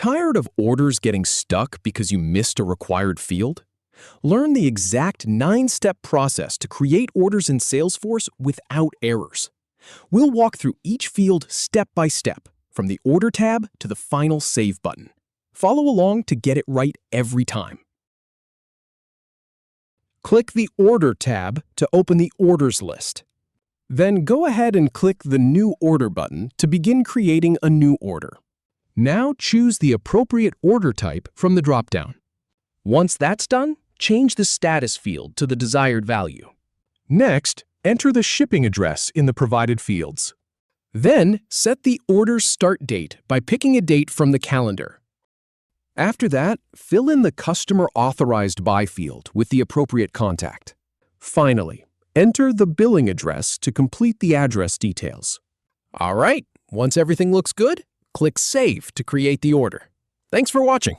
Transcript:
Tired of orders getting stuck because you missed a required field? Learn the exact 9-step process to create orders in Salesforce without errors. We'll walk through each field step by step, from the Order tab to the final Save button. Follow along to get it right every time. Click the Order tab to open the Orders list. Then go ahead and click the New Order button to begin creating a new order. Now choose the appropriate order type from the drop-down. Once that's done, change the status field to the desired value. Next, enter the shipping address in the provided fields. Then, set the order's start date by picking a date from the calendar. After that, fill in the Customer Authorized By field with the appropriate contact. Finally, enter the billing address to complete the address details. All right, once everything looks good, click Save to create the order. Thanks for watching.